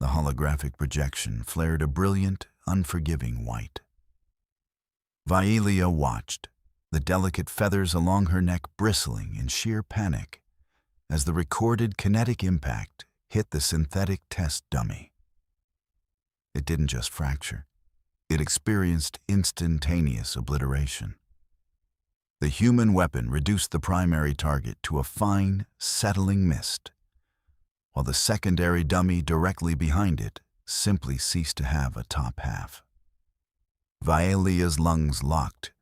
The holographic projection flared a brilliant, unforgiving white. Vaelia watched, the delicate feathers along her neck bristling in sheer panic as the recorded kinetic impact hit the synthetic test dummy. It didn't just fracture. It experienced instantaneous obliteration. The human weapon reduced the primary target to a fine, settling mist, while the secondary dummy directly behind it simply ceased to have a top half. Vaelia's lungs locked.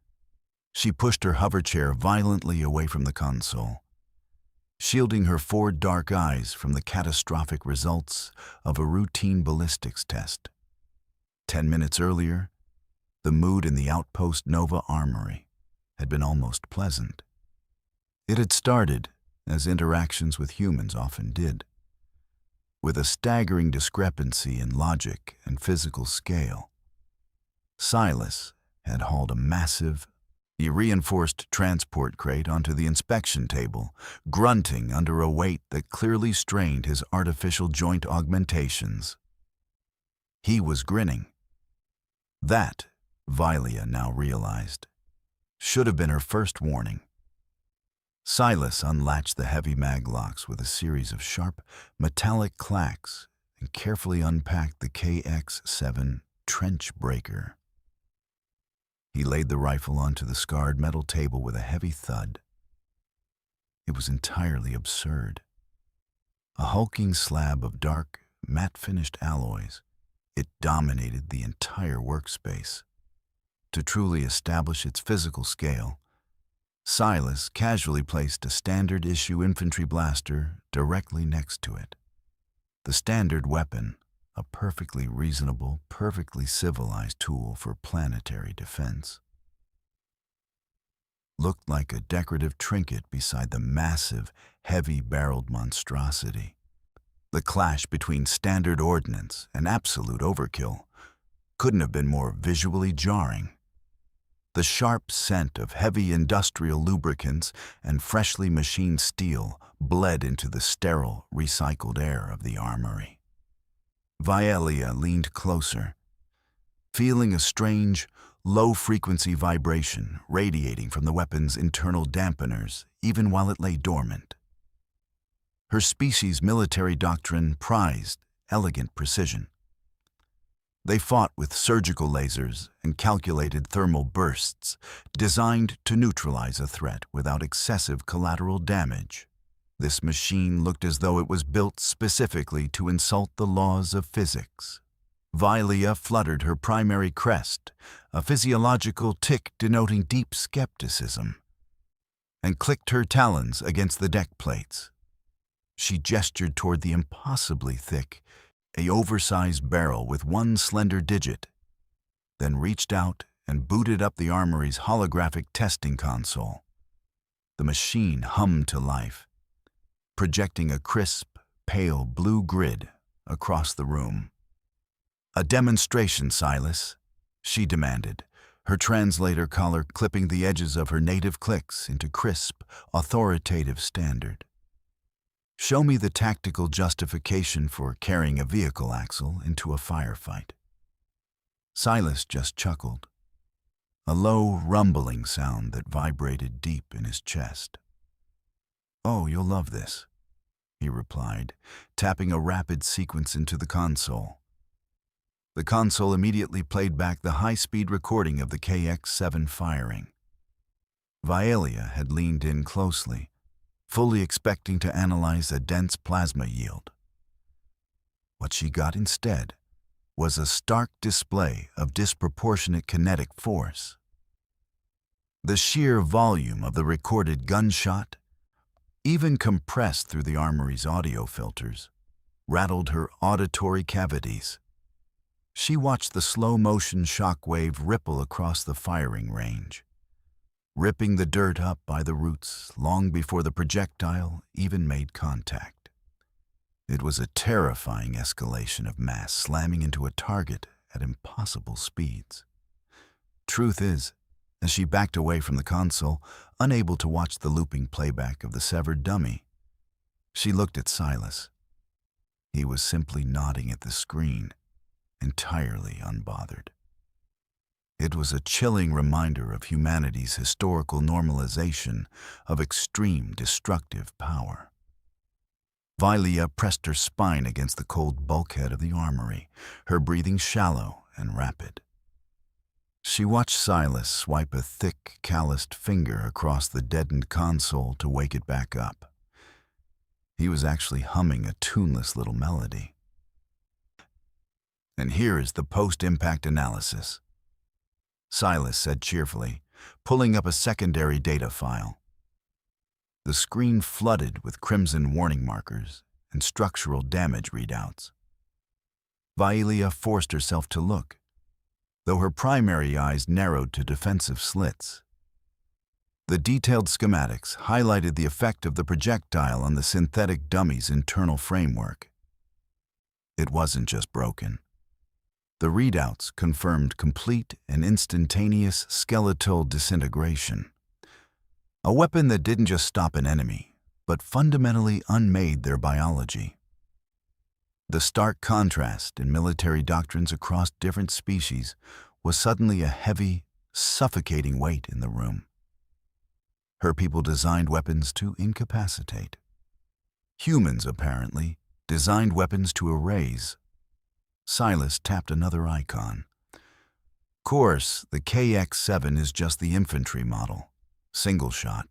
She pushed her hover chair violently away from the console, shielding her 4 dark eyes from the catastrophic results of a routine ballistics test. 10 minutes earlier, the mood in the Outpost Nova armory had been almost pleasant. It had started, as interactions with humans often did, with a staggering discrepancy in logic and physical scale. Silas had hauled a massive, reinforced transport crate onto the inspection table, grunting under a weight that clearly strained his artificial joint augmentations. He was grinning. That, Vileia now realized, should have been her first warning. Silas unlatched the heavy mag locks with a series of sharp, metallic clacks and carefully unpacked the KX-7 trench breaker. He laid the rifle onto the scarred metal table with a heavy thud. It was entirely absurd. A hulking slab of dark, matte-finished alloys, it dominated the entire workspace. To truly establish its physical scale, Silas casually placed a standard-issue infantry blaster directly next to it. The standard weapon, a perfectly reasonable, perfectly civilized tool for planetary defense, looked like a decorative trinket beside the massive, heavy-barreled monstrosity. The clash between standard ordnance and absolute overkill couldn't have been more visually jarring. The sharp scent of heavy industrial lubricants and freshly machined steel bled into the sterile, recycled air of the armory. Vaelia leaned closer, feeling a strange, low-frequency vibration radiating from the weapon's internal dampeners even while it lay dormant. Her species' military doctrine prized elegant precision. They fought with surgical lasers and calculated thermal bursts designed to neutralize a threat without excessive collateral damage. This machine looked as though it was built specifically to insult the laws of physics. Vileia fluttered her primary crest, a physiological tick denoting deep skepticism, and clicked her talons against the deck plates. She gestured toward the impossibly thick, oversized barrel with one slender digit, then reached out and booted up the armory's holographic testing console. The machine hummed to life, projecting a crisp, pale blue grid across the room. "A demonstration, Silas," she demanded, her translator collar clipping the edges of her native clicks into crisp, authoritative standard. "Show me the tactical justification for carrying a vehicle axle into a firefight." Silas just chuckled, a low, rumbling sound that vibrated deep in his chest. "Oh, you'll love this," he replied, tapping a rapid sequence into the console. The console immediately played back the high-speed recording of the KX-7 firing. Vaelia had leaned in closely, fully expecting to analyze a dense plasma yield. What she got instead was a stark display of disproportionate kinetic force. The sheer volume of the recorded gunshot, even compressed through the armory's audio filters, rattled her auditory cavities. She watched the slow-motion shockwave ripple across the firing range, ripping the dirt up by the roots long before the projectile even made contact. It was a terrifying escalation of mass slamming into a target at impossible speeds. Truth is, as she backed away from the console, unable to watch the looping playback of the severed dummy, she looked at Silas. He was simply nodding at the screen, entirely unbothered. It was a chilling reminder of humanity's historical normalization of extreme destructive power. Vileia pressed her spine against the cold bulkhead of the armory, her breathing shallow and rapid. She watched Silas swipe a thick, calloused finger across the deadened console to wake it back up. He was actually humming a tuneless little melody. "And here is the post-impact analysis," Silas said cheerfully, pulling up a secondary data file. The screen flooded with crimson warning markers and structural damage readouts. Vaelia forced herself to look, though her primary eyes narrowed to defensive slits. The detailed schematics highlighted the effect of the projectile on the synthetic dummy's internal framework. It wasn't just broken. The readouts confirmed complete and instantaneous skeletal disintegration. A weapon that didn't just stop an enemy, but fundamentally unmade their biology. The stark contrast in military doctrines across different species was suddenly a heavy, suffocating weight in the room. Her people designed weapons to incapacitate. Humans, apparently, designed weapons to erase. Silas tapped another icon. Course, the KX-7 is just the infantry model. Single shot,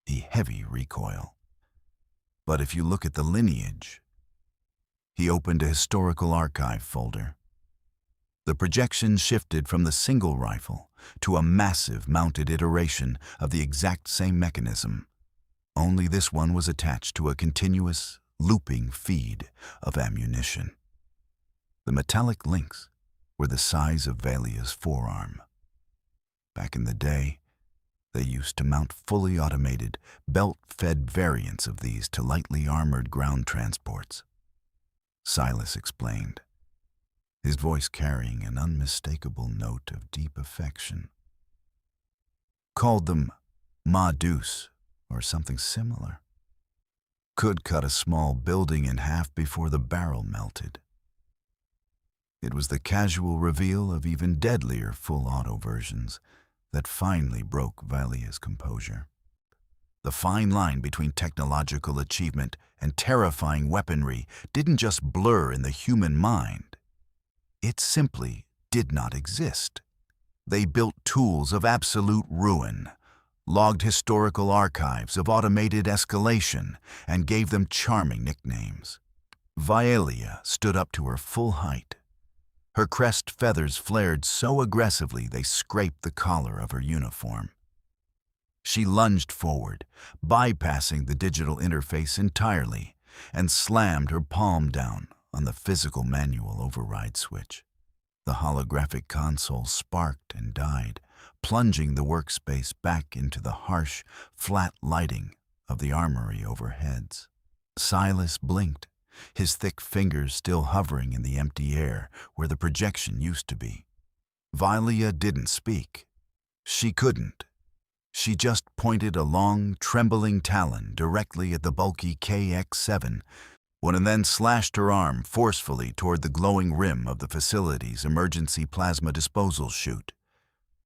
a heavy recoil. But if you look at the lineage, he opened a historical archive folder. The projection shifted from the single rifle to a massive mounted iteration of the exact same mechanism. Only this one was attached to a continuous, looping feed of ammunition. The metallic links were the size of Vaelia's forearm. Back in the day, they used to mount fully automated, belt-fed variants of these to lightly armored ground transports. Silas explained, his voice carrying an unmistakable note of deep affection. Called them Ma-Deuce or something similar. Could cut a small building in half before the barrel melted. It was the casual reveal of even deadlier full-auto versions that finally broke Vaelia's composure. The fine line between technological achievement and terrifying weaponry didn't just blur in the human mind. It simply did not exist. They built tools of absolute ruin, logged historical archives of automated escalation, and gave them charming nicknames. Vaelia stood up to her full height. Her crest feathers flared so aggressively they scraped the collar of her uniform. She lunged forward, bypassing the digital interface entirely, and slammed her palm down on the physical manual override switch. The holographic console sparked and died, plunging the workspace back into the harsh, flat lighting of the armory overheads. Silas blinked, his thick fingers still hovering in the empty air where the projection used to be. Vileia didn't speak. She couldn't. She just pointed a long, trembling talon directly at the bulky KX-7, and then slashed her arm forcefully toward the glowing rim of the facility's emergency plasma disposal chute,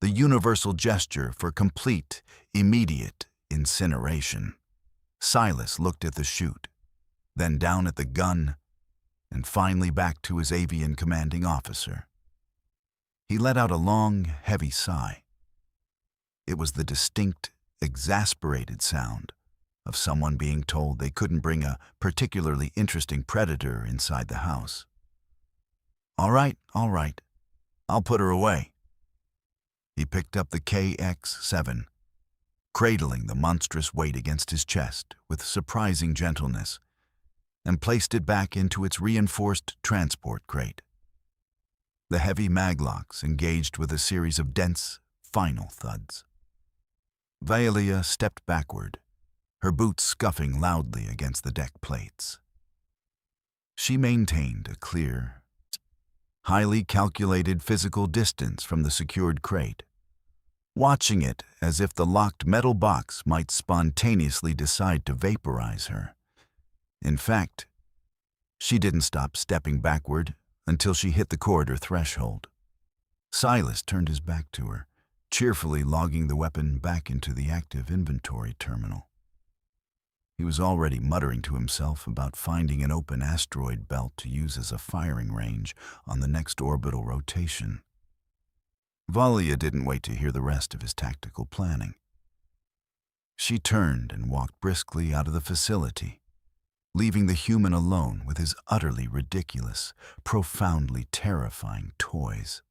the universal gesture for complete, immediate incineration. Silas looked at the chute, then down at the gun, and finally back to his avian commanding officer. He let out a long, heavy sigh. It was the distinct, exasperated sound of someone being told they couldn't bring a particularly interesting predator inside the house. All right, I'll put her away." He picked up the KX-7, cradling the monstrous weight against his chest with surprising gentleness, and placed it back into its reinforced transport crate. The heavy maglocks engaged with a series of dense, final thuds. Vaelia stepped backward, her boots scuffing loudly against the deck plates. She maintained a clear, highly calculated physical distance from the secured crate, watching it as if the locked metal box might spontaneously decide to vaporize her. In fact, She didn't stop stepping backward until she hit the corridor threshold. Silas turned his back to her, cheerfully logging the weapon back into the active inventory terminal. He was already muttering to himself about finding an open asteroid belt to use as a firing range on the next orbital rotation. Vaelia didn't wait to hear the rest of his tactical planning. She turned and walked briskly out of the facility, leaving the human alone with his utterly ridiculous, profoundly terrifying toys.